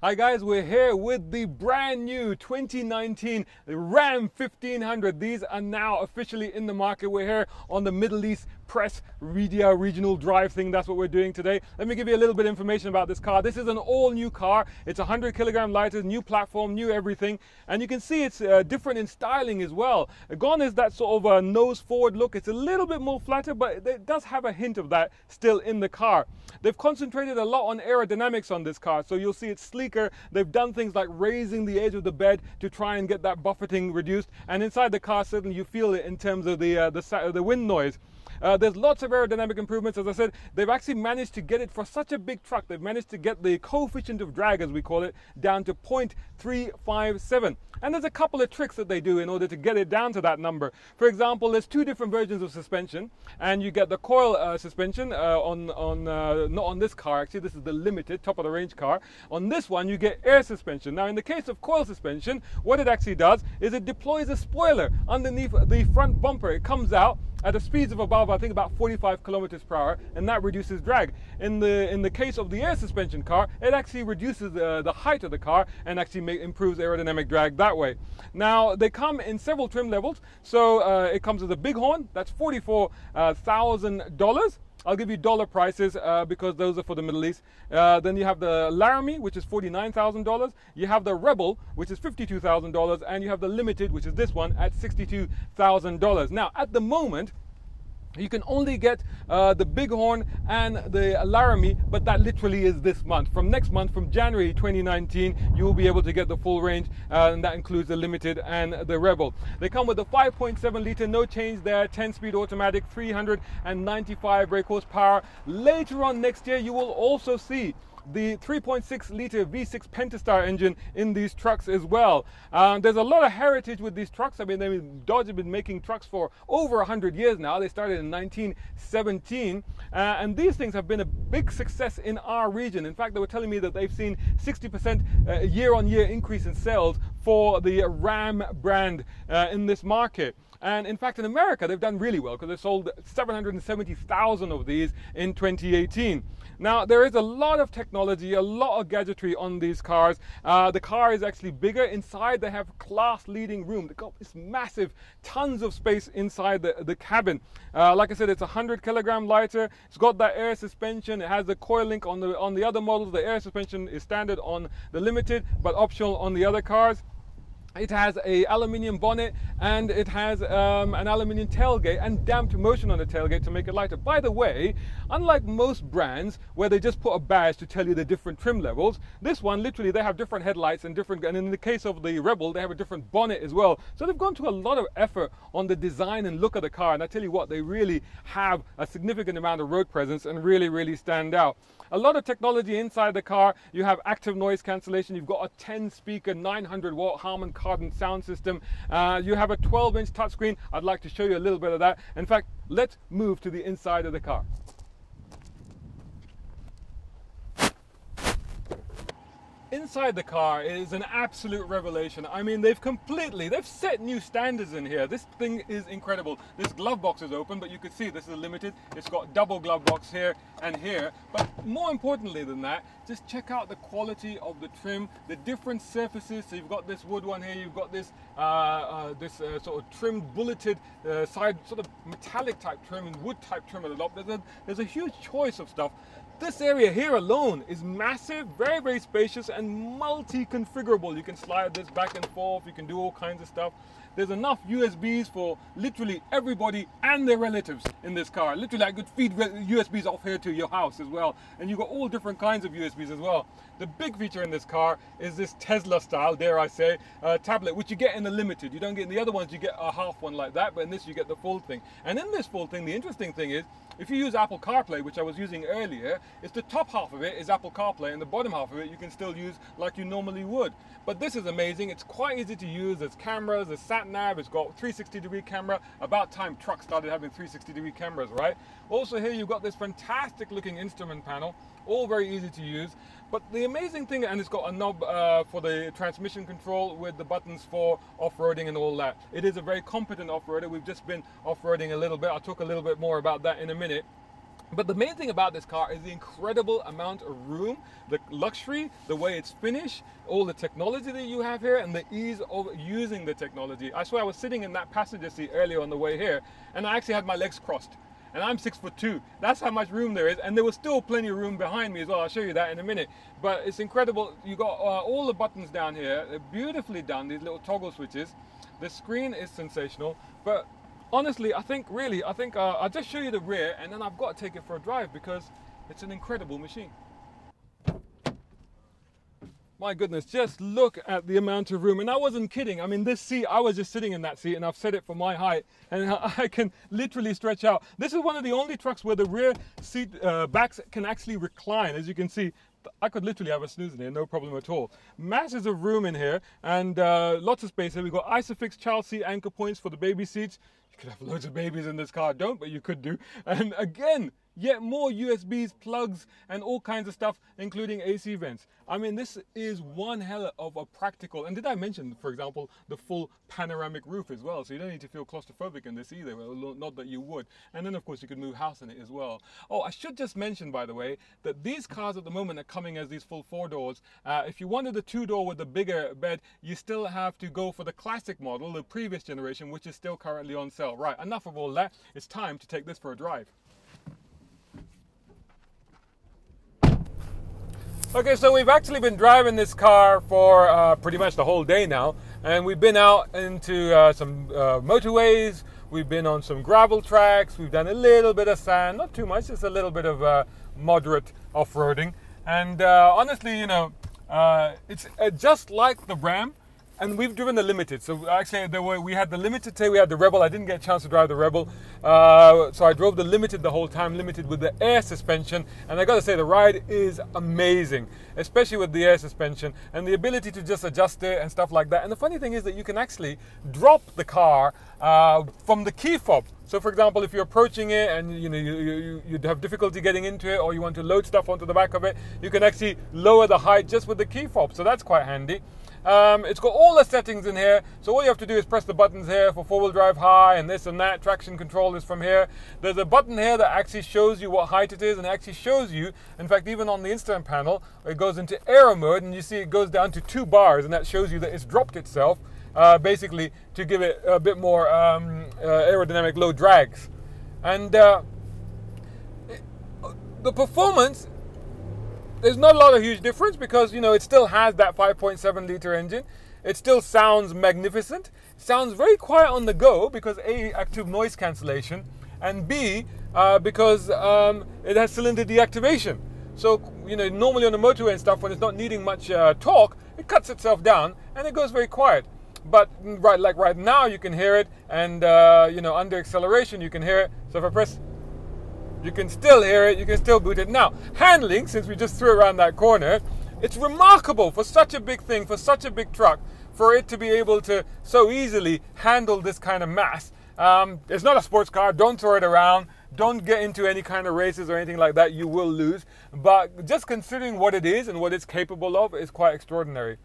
Hi guys, we're here with the brand new 2019 Ram 1500. These are now officially in the market. We're here on the Middle East Press Media Regional Drive thing. That's what we're doing today. Let me give you a little bit of information about this car. This is an all new car. It's 100 kilogram lighter, new platform, new everything. And you can see it's different in styling as well. Gone is that sort of a nose forward look. It's a little bit more flatter, but it does have a hint of that still in the car. They've concentrated a lot on aerodynamics on this car, so you'll see it's sleeker. They've done things like raising the edge of the bed to try and get that buffeting reduced, and inside the car certainly you feel it in terms of the wind noise. There's lots of aerodynamic improvements. As I said, they've actually managed to get it for such a big truck. They've managed to get the coefficient of drag, as we call it, down to 0.357. And there's a couple of tricks that they do in order to get it down to that number. For example, there's two different versions of suspension, and you get the coil suspension not on this car. Actually, this is the limited top of the range car. On this one, you get air suspension. Now, in the case of coil suspension, what it actually does is it deploys a spoiler underneath the front bumper. It comes out at the speeds of above, I think, about 45 kilometers per hour, and that reduces drag. In the case of the air suspension car, it actually reduces the height of the car and actually improves aerodynamic drag that way. Now, they come in several trim levels. So it comes with a big horn, that's $44,000. I'll give you dollar prices because those are for the Middle East. Then you have the Laramie, which is $49,000. You have the Rebel, which is $52,000. And you have the Limited, which is this one, at $62,000. Now, at the moment, you can only get the Bighorn and the Laramie, but that literally is this month. From next month, from January 2019, you will be able to get the full range, and that includes the Limited and the Rebel. They come with a 5.7 litre, no change there, 10-speed automatic, 395 brake horsepower. Later on next year, you will also see the 3.6 litre V6 Pentastar engine in these trucks as well. There's a lot of heritage with these trucks. I mean, Dodge have been making trucks for over 100 years now. They started in 1917, and these things have been a big success in our region. In fact, they were telling me that they've seen 60% year-on-year increase in sales for the Ram brand in this market. And in fact, in America, they've done really well because they sold 770,000 of these in 2018. Now, there is a lot of technology, a lot of gadgetry on these cars. The car is actually bigger. Inside, they have class-leading room. They've got this massive, tons of space inside the cabin. Like I said, it's 100 kilogram lighter. It's got that air suspension. It has the coil link on the other models. The air suspension is standard on the Limited, but optional on the other cars. It has an aluminium bonnet, and it has an aluminium tailgate and damped motion on the tailgate to make it lighter. By the way, unlike most brands where they just put a badge to tell you the different trim levels, this one literally they have different headlights and in the case of the Rebel, they have a different bonnet as well. So they've gone to a lot of effort on the design and look of the car, and I tell you what, they really have a significant amount of road presence and really stand out. A lot of technology inside the car. You have active noise cancellation. You've got a 10-speaker, 900-watt Harman Kardon sound system. You have a 12-inch touchscreen. I'd like to show you a little bit of that. In fact, let's move to the inside of the car. Inside the car is an absolute revelation. I mean, they've set new standards in here. This thing is incredible. This glove box is open, but you can see this is limited. It's got double glove box here and here. But more importantly than that, just check out the quality of the trim, the different surfaces. So you've got this wood one here. You've got this sort of trimmed, bulleted side, sort of metallic type trim and wood type trim at the top. There's a huge choice of stuff. This area here alone is massive, very spacious, and multi-configurable. You can slide this back and forth. You can do all kinds of stuff. There's enough USBs for literally everybody and their relatives in this car. Literally, I could feed USBs off here to your house as well. And you've got all different kinds of USBs as well. The big feature in this car is this Tesla style, dare I say, tablet, which you get in the Limited. You don't get in the other ones, you get a half one like that, but in this you get the full thing. And in this full thing, the interesting thing is, if you use Apple CarPlay, which I was using earlier, it's the top half of it is Apple CarPlay, and the bottom half of it you can still use like you normally would. But this is amazing. It's quite easy to use. There's cameras, there's sat nav, it's got 360-degree camera. About time trucks started having 360-degree cameras, right? Also here you've got this fantastic looking instrument panel, all very easy to use. But the amazing thing, and it's got a knob for the transmission control with the buttons for off-roading and all that. It is a very competent off-roader. We've just been off-roading a little bit. I'll talk a little bit more about that in a minute. But the main thing about this car is the incredible amount of room, the luxury, the way it's finished, all the technology that you have here, and the ease of using the technology. I swear I was sitting in that passenger seat earlier on the way here, and I actually had my legs crossed. And I'm 6'2". That's how much room there is, and there was still plenty of room behind me as well. I'll show you that in a minute. But it's incredible. You got all the buttons down here, they're beautifully done. These little toggle switches. The screen is sensational, but honestly, I think I'll just show you the rear, and then I've got to take it for a drive because it's an incredible machine. My goodness, just look at the amount of room. And I wasn't kidding. I mean, this seat, I was just sitting in that seat, and I've set it for my height, and I can literally stretch out. This is one of the only trucks where the rear seat backs can actually recline. As you can see, I could literally have a snooze in here, no problem at all. Masses of room in here, and lots of space here. We've got ISOFIX child seat anchor points for the baby seats. You could have loads of babies in this car, don't, but you could do. And again, yet more USBs, plugs, and all kinds of stuff, including AC vents. I mean, this is one hell of a practical, and did I mention, for example, the full panoramic roof as well, so you don't need to feel claustrophobic in this either, well, not that you would. And then, of course, you could move house in it as well. Oh, I should just mention, by the way, that these cars at the moment are coming as these full 4 doors. If you wanted the 2-door with the bigger bed, you still have to go for the classic model, the previous generation, which is still currently on sale. Right, enough of all that. It's time to take this for a drive. Okay, so we've actually been driving this car for pretty much the whole day now, and we've been out into some motorways, we've been on some gravel tracks, we've done a little bit of sand, not too much, just a little bit of moderate off-roading, and honestly, you know, it's just like the Ram. And we've driven the Limited. So actually, we had the Limited today, we had the Rebel. I didn't get a chance to drive the Rebel. So I drove the Limited the whole time, Limited with the air suspension. And I gotta say, the ride is amazing, especially with the air suspension and the ability to just adjust it and stuff like that. And the funny thing is that you can actually drop the car from the key fob. So for example, if you're approaching it and you have difficulty getting into it, or you want to load stuff onto the back of it, you can actually lower the height just with the key fob. So that's quite handy. It's got all the settings in here, so all you have to do is press the buttons here for 4-wheel drive high and this and that. Traction control is from here. There's a button here that actually shows you what height it is, and it actually shows you, in fact, even on the instrument panel, it goes into aero mode, and you see it goes down to 2 bars, and that shows you that it's dropped itself, basically to give it a bit more aerodynamic low drags. And the performance, there's not a lot of huge difference because, you know, it still has that 5.7 litre engine. It still sounds magnificent. It sounds very quiet on the go because A, active noise cancellation, and B, because it has cylinder deactivation. So, you know, normally on the motorway and stuff, when it's not needing much torque, it cuts itself down and it goes very quiet. But right now you can hear it, and you know, under acceleration you can hear it. So if I press, you can still hear it, you can still boot it. Now, handling, since we just threw around that corner, it's remarkable for such a big thing, for such a big truck, for it to be able to so easily handle this kind of mass. It's not a sports car, don't throw it around, don't get into any kind of races or anything like that, you will lose. But just considering what it is and what it's capable of is quite extraordinary.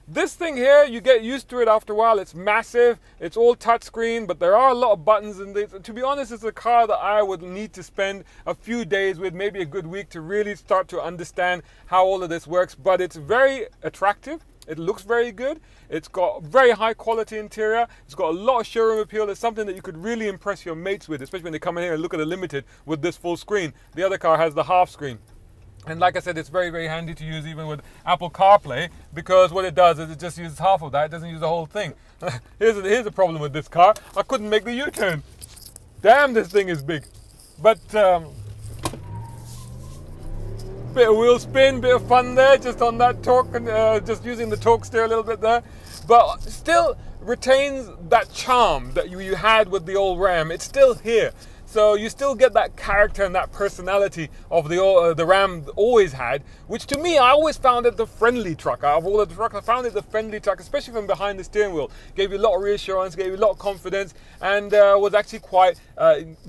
This thing here, you get used to it after a while. It's massive, it's all touchscreen, but there are a lot of buttons in this. To be honest, it's a car that I would need to spend a few days with, maybe a good week, to really start to understand how all of this works. But it's very attractive. It looks very good. It's got very high quality interior. It's got a lot of showroom appeal. It's something that you could really impress your mates with, especially when they come in here and look at the Limited with this full screen. The other car has the half screen. And like I said, it's very, very handy to use even with Apple CarPlay, because what it does is it just uses half of that. It doesn't use the whole thing. Here's a problem with this car. I couldn't make the U-turn. Damn, this thing is big. But bit of wheel spin, bit of fun there, just on that torque, and just using the torque steer a little bit there. But still retains that charm that you had with the old Ram. It's still here. So you still get that character and that personality of the Ram always had, which to me, I always found it the friendly truck. Out of all the trucks, I found it the friendly truck, especially from behind the steering wheel. Gave you a lot of reassurance, gave you a lot of confidence, and was actually quite,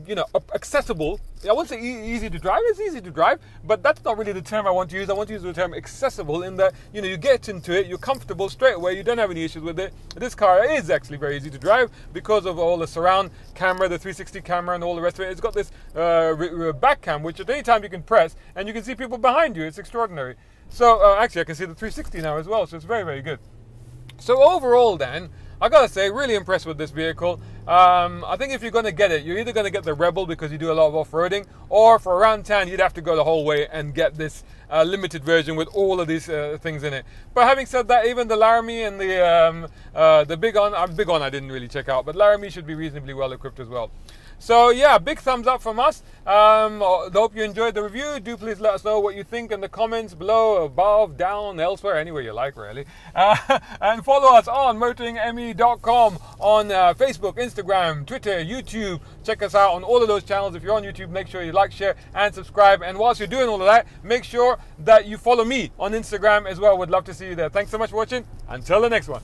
you know, accessible I wouldn't say easy to drive. It's easy to drive, but that's not really the term I want to use. I want to use the term accessible, in that, you know, you get into it, you're comfortable straight away, you don't have any issues with it. This car is actually very easy to drive because of all the surround camera, the 360 camera and all the rest of it. It's got this back cam, which at any time you can press and you can see people behind you. It's extraordinary. So actually I can see the 360 now as well, so it's very, very good. So overall then, I gotta say, really impressed with this vehicle. I think if you're gonna get it, you're either gonna get the Rebel because you do a lot of off-roading, or for around town, you'd have to go the whole way and get this limited version with all of these things in it. But having said that, even the Laramie and the Big On I didn't really check out, but Laramie should be reasonably well equipped as well. So yeah, big thumbs up from us. Hope you enjoyed the review. Do please let us know what you think in the comments below, above, down, elsewhere, anywhere you like, really. And follow us on motoringme.com on Facebook, Instagram, Twitter, YouTube. Check us out on all of those channels. If you're on YouTube, make sure you like, share, and subscribe. And whilst you're doing all of that, make sure that you follow me on Instagram as well. Would love to see you there. Thanks so much for watching. Until the next one.